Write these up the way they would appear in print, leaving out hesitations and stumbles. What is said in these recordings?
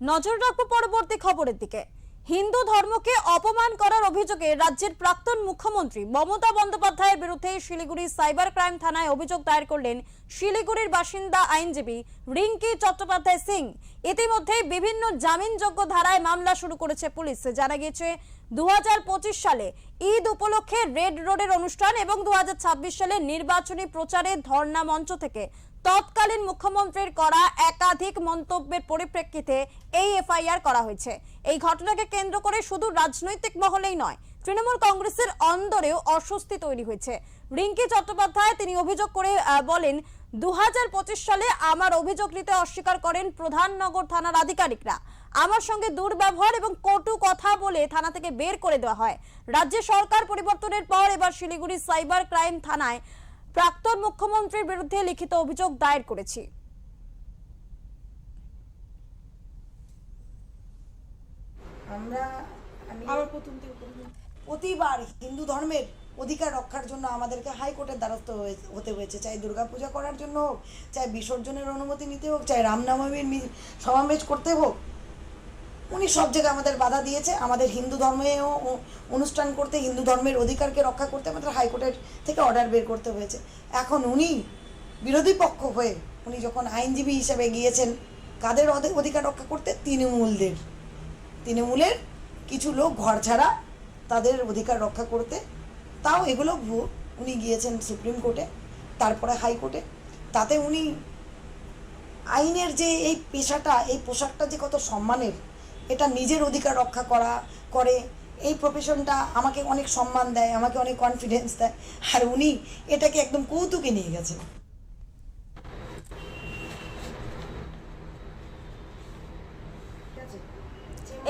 নজর রাখবো পরবর্তী খবরের দিকে। হিন্দু ধর্মকে অপমান করার অভিযোগে রাজ্যের প্রাক্তন মুখ্যমন্ত্রী মমতা বন্দ্যোপাধ্যায়ের বিরুদ্ধে শিলিগুড়ি সাইবার ক্রাইম থানায় অভিযোগ দায়ের করলেন শিলিগুড়ির বাসিন্দা আইনজীবী রিঙ্কি চট্টোপাধ্যায় সিং। ইতিমধ্যেই বিভিন্ন জামিনযোগ্য ধারায় মামলা শুরু করেছে পুলিশ। জানা গিয়েছে 2025 সালে ঈদ উপলক্ষে রেড রোডের অনুষ্ঠান এবং 2026 সালে নির্বাচনী প্রচারে ধর্ণা মঞ্চ থেকে তৎকালীন মুখ্যমন্ত্রীর করা একাধিক মন্তব্যের পরিপ্রেক্ষিতে এই এফআইআর করা হয়েছে। এই ঘটনাকে কেন্দ্র করে শুধু রাজনৈতিক মহলেই নয়, তৃণমূল কংগ্রেসের অন্দরেও অস্বস্তি তৈরি হয়েছে। রিঙ্কি চট্টোপাধ্যায় তিনি অভিযোগ করে বলেন, 2025 সালে আমার অভিযোগ নিতে অস্বীকার করেন প্রধাননগর থানার আধিকারিকরা। আমার সঙ্গে দুর্ব্যবহার এবং কটু কথা বলে থানা থেকে বের করে দেওয়া হয়। রাজ্য সরকার পরিবর্তনের পর এবার শিলিগুড়ি সাইবার ক্রাইম থানায় প্রাক্তন মুখ্যমন্ত্রীর বিরুদ্ধে লিখিত অভিযোগ দায়ের করেছি। আমরা প্রতিবার হিন্দু ধর্মের অধিকার রক্ষার জন্য আমাদেরকে হাইকোর্টের দ্বারস্থ হতে হয়েছে, চাই দুর্গাপূজা করার জন্য হোক, চাই বিসর্জনের অনুমতি নিতে হোক, চাই রামনবমীর সমাবেশ করতে হোক। উনি সব জায়গায় আমাদের বাধা দিয়েছে। আমাদের হিন্দু ধর্মেও অনুষ্ঠান করতে, হিন্দু ধর্মের অধিকারকে রক্ষা করতে আমাদের হাইকোর্টের থেকে অর্ডার বের করতে হয়েছে। এখন উনি বিরোধী পক্ষ হয়ে উনি যখন আইনজীবী হিসেবে গিয়েছেন, কাদের অধিকার রক্ষা করতে? তৃণমূলের কিছু লোক ঘর ছাড়া তাদের অধিকার রক্ষা করতে। তাও এগুলো উনি গিয়েছেন সুপ্রিম কোর্টে, তারপরে হাইকোর্টে। তাতে উনি আইনের যে এই পেশাটা, এই পোশাকটা যে কত সম্মানের, এটা নিজের অধিকার রক্ষা করে এই প্রফেশনটা আমাকে অনেক সম্মান দেয়, আমাকে অনেক কনফিডেন্স দেয়, আর উনি এটাকে একদম কৌতুকে নিয়ে গেছেন।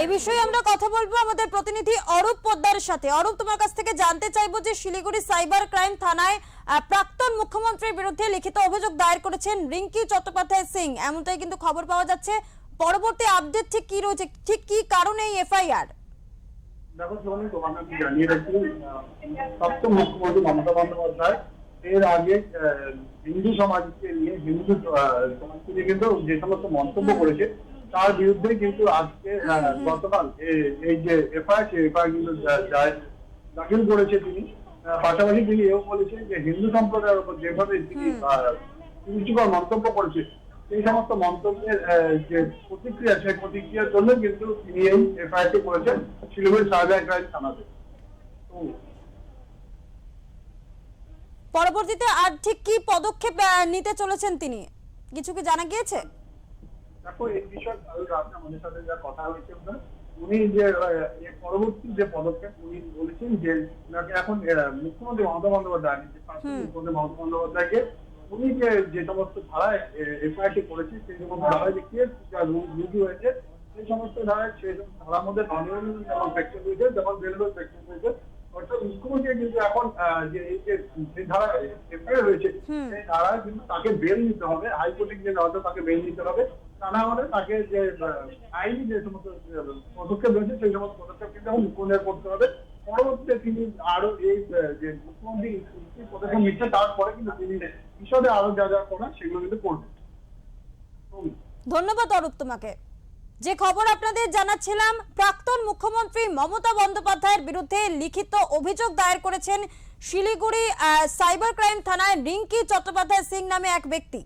এই বিষয়ে আমরা কথা বলবো আমাদের প্রতিনিধি অরূপ পোদ্দারের সাথে। অরূপ, তোমার কাছ থেকে জানতে চাইবো যে শিলিগুড়ি সাইবার ক্রাইম থানায় প্রাক্তন মুখ্যমন্ত্রীর বিরুদ্ধে লিখিত অভিযোগ দায়ের করেছেন রিঙ্কি চট্টোপাধ্যায় সিং, এমনটাই কিন্তু খবর পাওয়া যাচ্ছে। পরবর্তী আপডেট ঠিক কি রয়েছে, ঠিক কি কারণে এই এফআইআর? দেখো সোনি, তোমাকে আমি জানিয়ে রাখি, প্রাক্তন মুখ্যমন্ত্রী মমতা বন্দ্যোপাধ্যায় এর আগে হিন্দু সমাজকে নিয়ে, হিন্দু সমাজকে নিয়ে কিন্তু যে সমস্ত মন্তব্য করেছে তার বিরুদ্ধে কিন্তু আজকে গতকাল এই যে এফআইআর, সেই এফআইআর কিন্তু দাখিল করেছে তিনি। পাশাপাশি তিনি এও বলেছেন যে হিন্দু সম্প্রদায়ের উপর যেভাবে তিনি কুরুচিকর মন্তব্য করেছে, সেই সমস্ত মন্তব্যের যে প্রতিক্রিয়া, সেই প্রতিক্রিয়ার জন্য কিন্তু তিনি এই এফআইআরটি করেছেন শিলিগুড়ি সাইবার ক্রাইম থানাতে। পরবর্তীতে আর ঠিক কি পদক্ষেপ নিতে চলেছেন তিনি, কিছু কি জানা গিয়েছে? দেখো, এই বিষয়ে আমাদের সাথে যা কথা হয়েছে, উনি যে পরবর্তী যে পদক্ষেপ উনি বলেছেন যে এখন মুখ্যমন্ত্রী মমতা বন্দ্যোপাধ্যায়, মুখ্যমন্ত্রী মমতা বন্দ্যোপাধ্যায়কে উনি যে সমস্ত ধারায় এফআইআরটি করেছে, সেই সমস্ত ধারায় দেখিয়ে যা রুজু হয়েছে, সেই সমস্ত ধারায় সেই ধারার মধ্যে অনিয়ম যেমন সেকশন রয়েছে, যেমন বেলবেল সেকশন রয়েছে, অর্থাৎ মুখ্যমন্ত্রী কিন্তু এখন যে এই যে ধারায় এফআইআর রয়েছে, সেই ধারায় কিন্তু তাকে বেল নিতে হবে, হাইকোর্টে গিয়ে হয়তো তাকে বেল নিতে হবে। তা না হলে তাকে যে আইনি যে সমস্ত পদক্ষেপ রয়েছে, সেই সমস্ত পদক্ষেপ কিন্তু এখন মুখ্যমন্ত্রী করতে হবে। পরবর্তীতে তিনি আরো এই যে মুখ্যমন্ত্রী পদক্ষেপ নিচ্ছে, তারপরে কিন্তু তিনি বিশদে আরো যা যা করার সেগুলো কিন্তু করবেন। ধন্যবাদ অরূপ তোমাকে। যে খবর আপনাদের জানাচ্ছিলাম, প্রাক্তন মুখ্যমন্ত্রী মমতা বন্দ্যোপাধ্যায়ের বিরুদ্ধে লিখিত অভিযোগ দায়ের করেছেন শিলিগুড়ি সাইবার ক্রাইম থানায় রিঙ্কি চট্টোপাধ্যায় সিং নামে এক ব্যক্তি।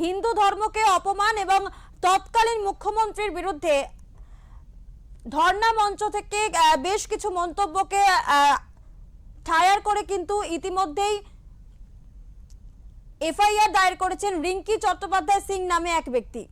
হিন্দু ধর্মকে অপমান এবং তৎকালীন মুখ্যমন্ত্রীর বিরুদ্ধে ধর্ণা মঞ্চ থেকে বেশ কিছু মন্তব্যকে ঠায়ার করে কিন্তু ইতিমধ্যেই এফআইআর দায়ের করেছেন রিঙ্কি চট্টোপাধ্যায় সিং নামে এক ব্যক্তি।